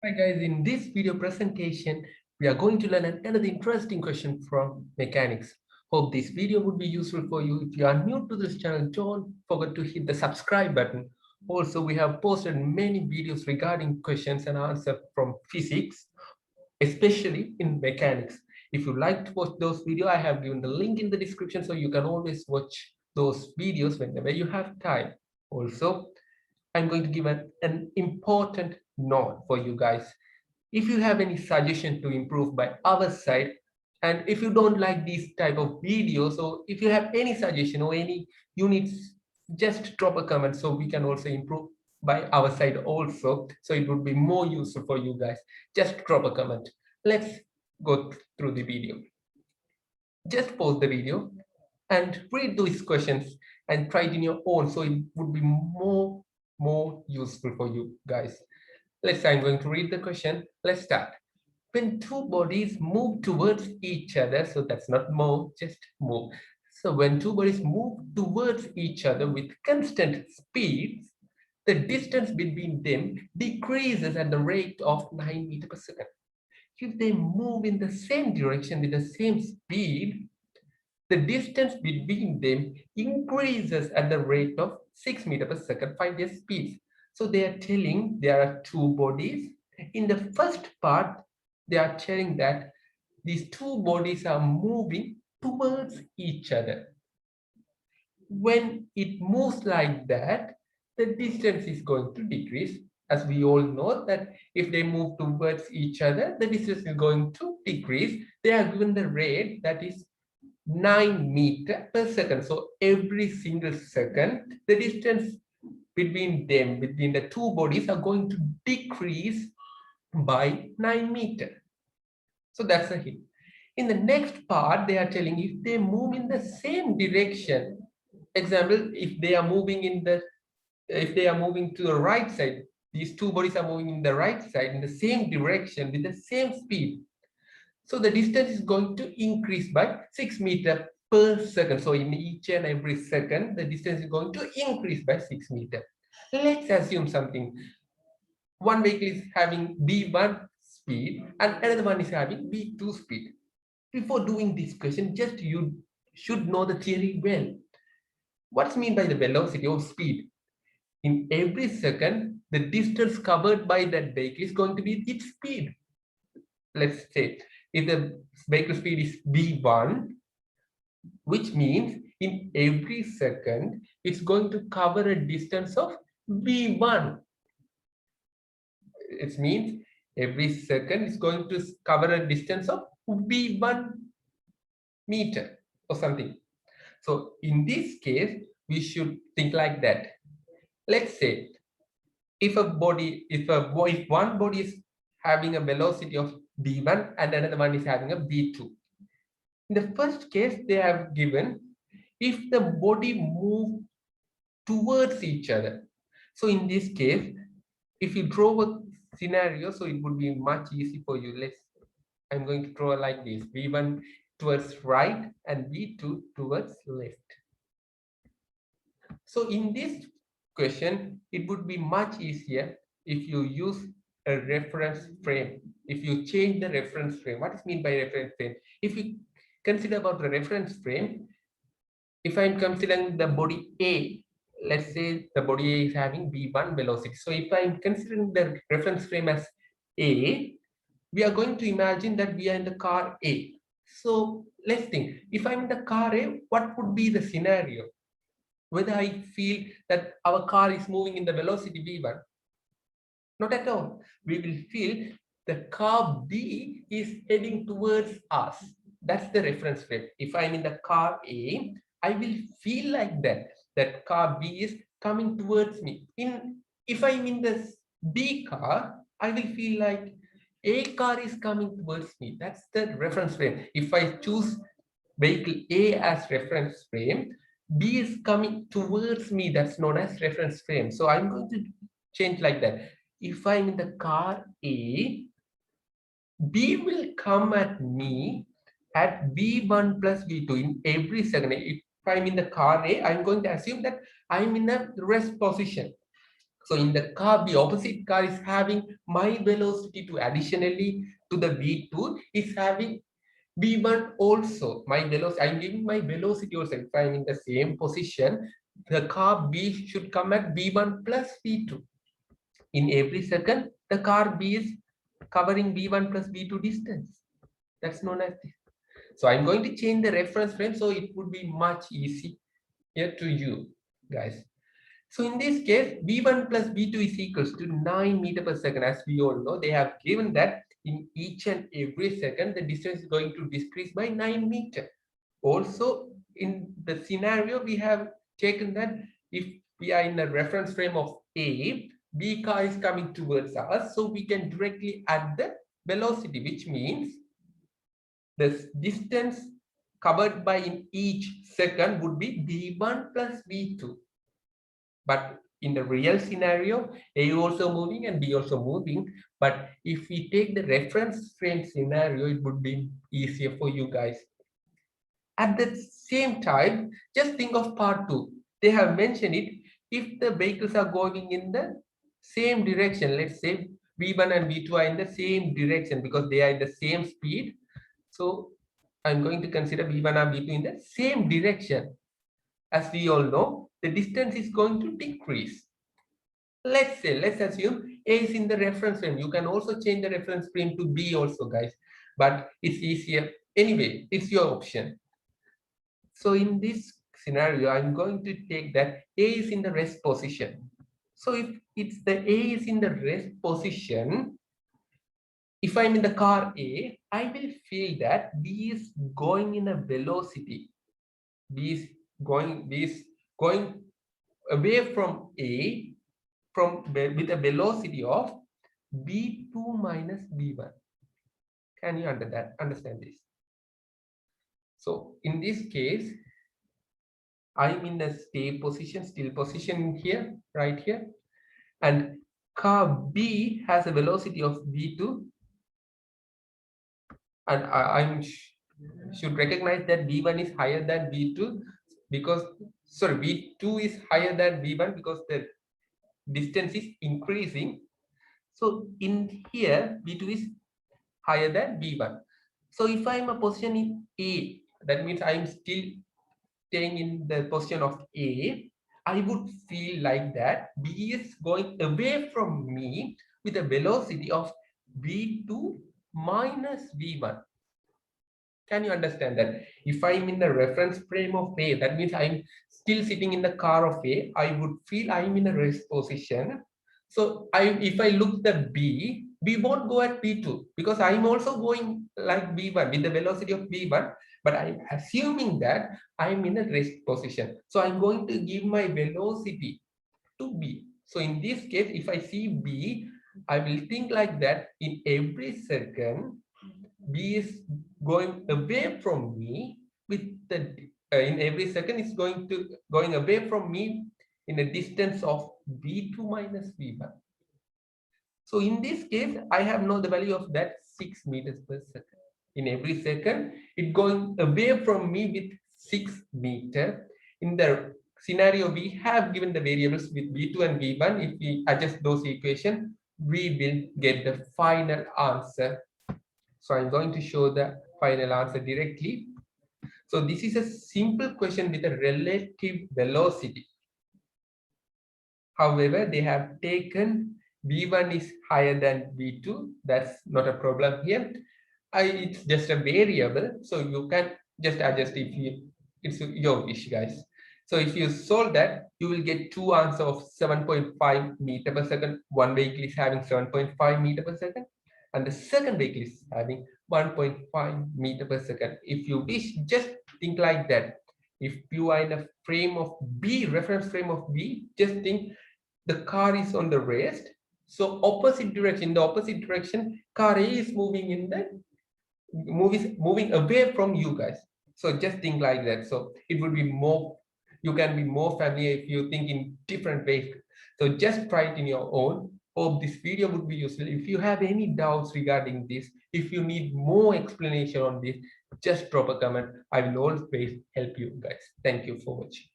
Hi guys, in this video presentation, we are going to learn another interesting question from mechanics. Hope this video would be useful for you. If you are new to this channel, don't forget to hit the subscribe button. Also, we have posted many videos regarding questions and answers from physics, especially in mechanics. If you like to watch those videos, I have given the link in the description so you can always watch those videos whenever you have time. Also, I'm going to give an important note for you guys. If you have any suggestion to improve by our side, and if you don't like these type of videos, or if you have any suggestion or any units, just drop a comment so we can also improve by our side also. So it would be more useful for you guys. Just drop a comment. Let's go through the video. Just pause the video and read those questions and try it in your own, so it would be more useful for you guys. Let's say I'm going to read the question. Let's start. When two bodies move towards each other, so that's not move, just move. So when two bodies move towards each other with constant speeds, the distance between them decreases at the rate of 9 meters per second. If they move in the same direction with the same speed, the distance between them increases at the rate of 6 meters per second. Find their speeds. So they are telling there are two bodies. In the first part, they are telling that these two bodies are moving towards each other. When it moves like that, the distance is going to decrease. As we all know that if they move towards each other, the distance is going to decrease. They are given the rate that is 9 meters per second. So every single second, the distance between them, between the two bodies, are going to decrease by 9 meters. So that's a hint. In the next part, they are telling if they move in the same direction. Example, if they are moving to the right side, these two bodies are moving in the right side in the same direction with the same speed. So the distance is going to increase by 6 meters per second. So in each and every second, the distance is going to increase by 6 meters. Let's assume something. One vehicle is having V1 speed and another one is having V2 speed. Before doing this question, just you should know the theory well. What's mean by the velocity or speed? In every second, the distance covered by that vehicle is going to be its speed. Let's say if the vehicle speed is V1, which means in every second, it's going to cover a distance of V1. It means every second is going to cover a distance of V1 meter or something. So in this case, we should think like that. Let's say if one body is having a velocity of v1 and another one is having a v2. In the first case, they have given if the body move towards each other. So in this case, if you draw a scenario, so it would be much easy for you. I'm going to draw like this: v1 towards right and v2 towards left. So in this question, it would be much easier if you use a reference frame. If you change the reference frame, what is mean by reference frame? If you consider about the reference frame, if I'm considering the body A, let's say the body A is having V1 velocity. So if I'm considering the reference frame as A, we are going to imagine that we are in the car A. So let's think, if I'm in the car A, what would be the scenario? Whether I feel that our car is moving in the velocity v1? Not at all. We will feel the car B is heading towards us. That's the reference frame. If I'm in the car A, I will feel like that car B is coming towards me. If I'm in the B car, I will feel like A car is coming towards me. That's the reference frame. If I choose vehicle A as reference frame, B is coming towards me. That's known as reference frame. So I'm going to change like that. If I'm in the car A, B will come at me at V1 plus V2 in every second. If I'm in the car A, I'm going to assume that I'm in a rest position. So in the car B, opposite car is having my velocity to additionally to the V2 is having V1 also. My velocity, I'm giving my velocity also. If I'm in the same position, the car B should come at V1 plus V2. In every second, the car B is covering V1 plus V2 distance. That's known as this. So I'm going to change the reference frame so it would be much easier to you guys. So in this case, V1 plus V2 is equals to 9 meter per second. As we all know, they have given that in each and every second, the distance is going to decrease by 9 meter. Also, in the scenario, we have taken that if we are in a reference frame of A, B car is coming towards us, so we can directly add the velocity, which means the distance covered by in each second would be V1 plus V2. But in the real scenario, A also moving and B also moving. But if we take the reference frame scenario, it would be easier for you guys. At the same time, just think of part 2. They have mentioned it. If the vehicles are going in the same direction, let's say V1 and V2 are in the same direction because they are in the same speed. So I'm going to consider V1 or V2 in the same direction. As we all know, the distance is going to decrease. Let's assume A is in the reference frame. You can also change the reference frame to B also, guys. But it's easier. Anyway, it's your option. So in this scenario, I'm going to take that A is in the rest position. So if it's the A is in the rest position, if I'm in the car A, I will feel that B is going in a velocity. B is going away from A with a velocity of B2 minus B1. Can you understand this? So in this case, I'm in a still position here, right here. And car B has a velocity of V2. And I should recognize that V1 is higher than V2 because, sorry, V2 is higher than V1 because the distance is increasing. So in here, V2 is higher than V1. So if I'm a position in A, that means I'm still staying in the position of A, I would feel like that B is going away from me with a velocity of V2 minus V1. Can you understand that? If I'm in the reference frame of A, that means I'm still sitting in the car of A, I would feel I'm in a rest position. So if I look the B won't go at B2 because I'm also going like B1 with the velocity of B1, but I'm assuming that I'm in a rest position. So I'm going to give my velocity to B. So in this case, if I see B, I will think like that in every second, B is going away from me with the in every second it's going away from me in a distance of V2 minus V1. So in this case, I have known the value of that 6 meters per second. In every second, it going away from me with 6 meters. In the scenario, we have given the variables with V2 and V1. If we adjust those equations, we will get the final answer. So I'm going to show the final answer directly. So this is a simple question with a relative velocity. However, they have taken V1 is higher than V2. That's not a problem here. It's just a variable. So you can just adjust it's your wish, guys. So if you solve that, you will get two answers of 7.5 meter per second. One vehicle is having 7.5 meter per second. And the second vehicle is having 1.5 meter per second. If you wish, just think like that. If you are in a frame of B, reference frame of B, just think the car is on the rest. So opposite direction, the opposite direction, car A is moving in the moving away from you guys. So just think like that. So it would be more, you can be more familiar if you think in different ways. So just try it in your own. Hope this video would be useful. If you have any doubts regarding this, if you need more explanation on this, just drop a comment. I will always help you guys. Thank you for watching.